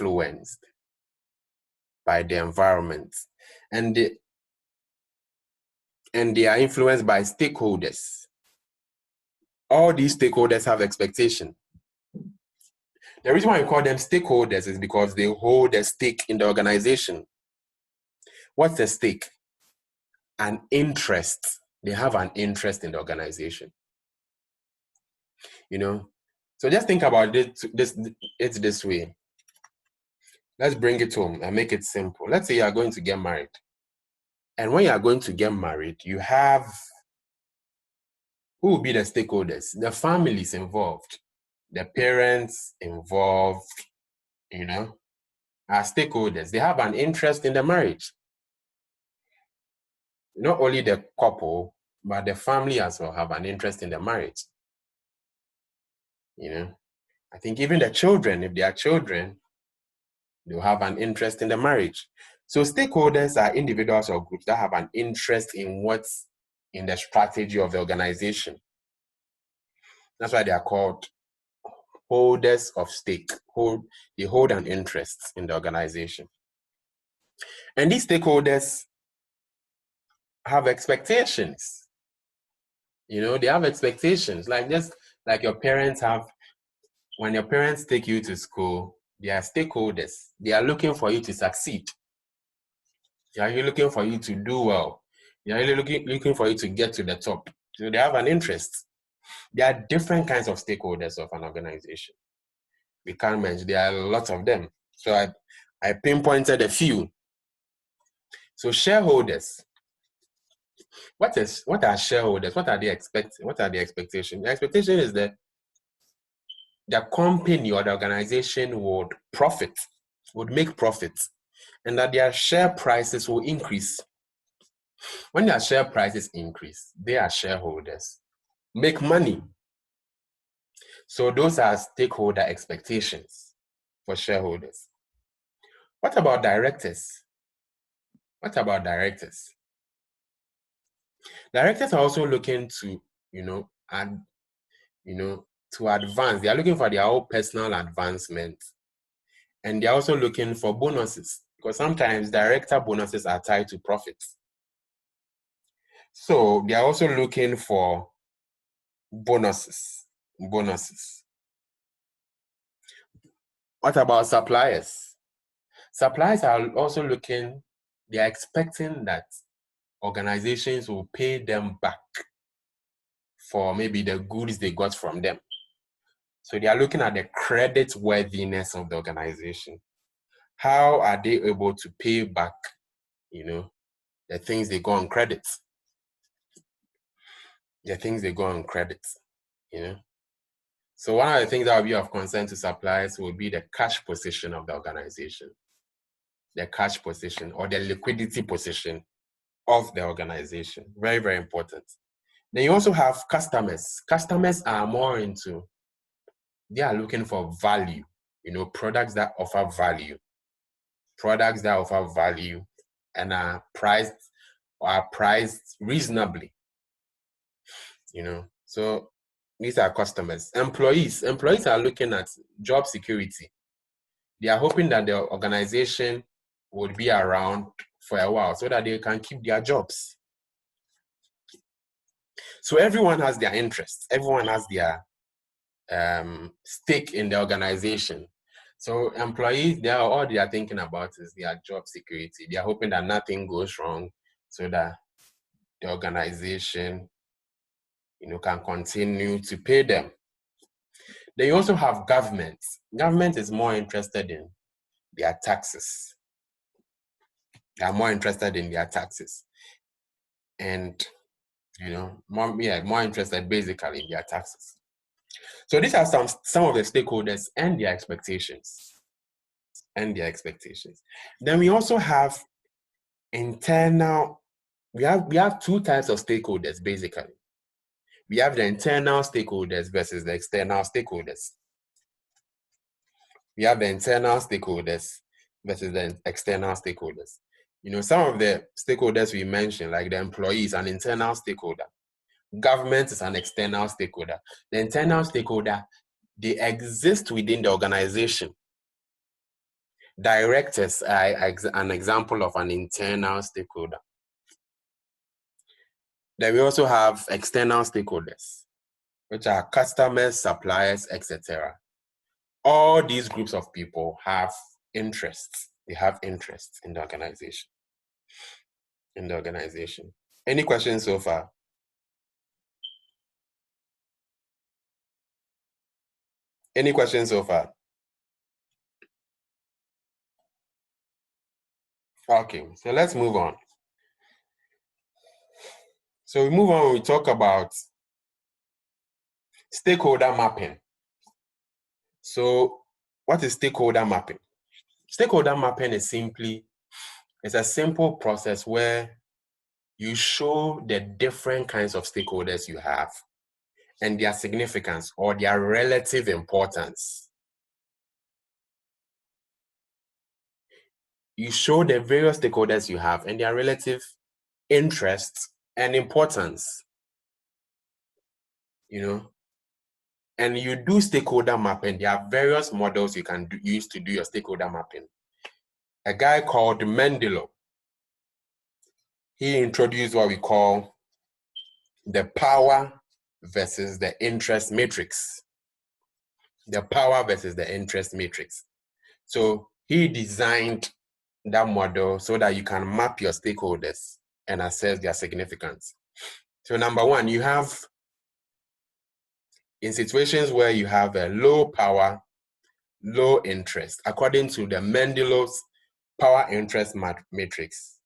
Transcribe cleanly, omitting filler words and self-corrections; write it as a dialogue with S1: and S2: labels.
S1: influenced by the environment, and they are influenced by stakeholders. All these stakeholders have expectation. The reason why we call them stakeholders is because they hold a stake in the organization. What's a stake? An interest. They have an interest in the organization. So just think about it this way. Let's bring it home and make it simple. Let's say you are going to get married. And when you are going to get married, you have, who will be the stakeholders? The families involved, the parents involved, are stakeholders. They have an interest in the marriage. Not only the couple, but the family as well have an interest in the marriage. I think even the children, if they are children, they'll have an interest in the marriage. So stakeholders are individuals or groups that have an interest in what's in the strategy of the organization. That's why they are called holders of stake. They hold an interest in the organization. And these stakeholders have expectations. They have expectations. Just like your parents have. When your parents take you to school, they are stakeholders. They are looking for you to succeed. They are looking for you to do well. They are really looking for you to get to the top. So they have an interest. There are different kinds of stakeholders of an organization. We can't mention, there are lots of them. So I pinpointed a few. So shareholders. What are shareholders? What are they expecting? What are the expectations? The expectation is that the company or the organization would make profits, and that their share prices will increase. When their share prices increase, they are shareholders, make money. So those are stakeholder expectations for shareholders. What about directors? Directors are also looking to, to advance. They are looking for their own personal advancement. And they're also looking for bonuses, because sometimes director bonuses are tied to profits. So they are also looking for bonuses. What about suppliers? Suppliers are also looking, they are expecting that organizations will pay them back for maybe the goods they got from them. So they are looking at the credit worthiness of the organization. How are they able to pay back, the things they go on credit? So one of the things that will be of concern to suppliers will be the cash position of the organization. The cash position or the liquidity position of the organization. Very, very important. Then you also have customers. Customers are more into, they are looking for value, products that offer value. Products that offer value and are priced reasonably. So these are customers. Employees are looking at job security. They are hoping that the organization would be around for a while so that they can keep their jobs. So everyone has their interests. Everyone has their stake in the organization. So employees, all they are thinking about is their job security. They are hoping that nothing goes wrong so that the organization, can continue to pay them. Then you also have government. Government is more interested in their taxes. They are more interested in their taxes. And, more interested basically in their taxes. So these are some of the stakeholders and their expectations. Then we also have internal, we have two types of stakeholders basically. We have the internal stakeholders versus the external stakeholders. We have the internal stakeholders versus the external stakeholders. Some of the stakeholders we mentioned, like the employee is an internal stakeholder. Government is an external stakeholder. The internal stakeholder, they exist within the organization. Directors are an example of an internal stakeholder. Then we also have external stakeholders, which are customers, suppliers, etc. All these groups of people have interests. They have interests in the organization. Any questions so far? Any questions so far? Okay, so let's move on. So we move on, we talk about stakeholder mapping. So what is stakeholder mapping? Stakeholder mapping is a simple process where you show the different kinds of stakeholders you have and their significance or their relative importance. You show the various stakeholders you have and their relative interests and importance, and you do stakeholder mapping. There are various models you can use to do your stakeholder mapping. A guy called Mendelov, he introduced what we call the power versus the interest matrix. The power versus the interest matrix. So he designed that model so that you can map your stakeholders and assess their significance. So number one, you have, in situations where you have a low power, low interest, according to the Mendelow's power interest matrix,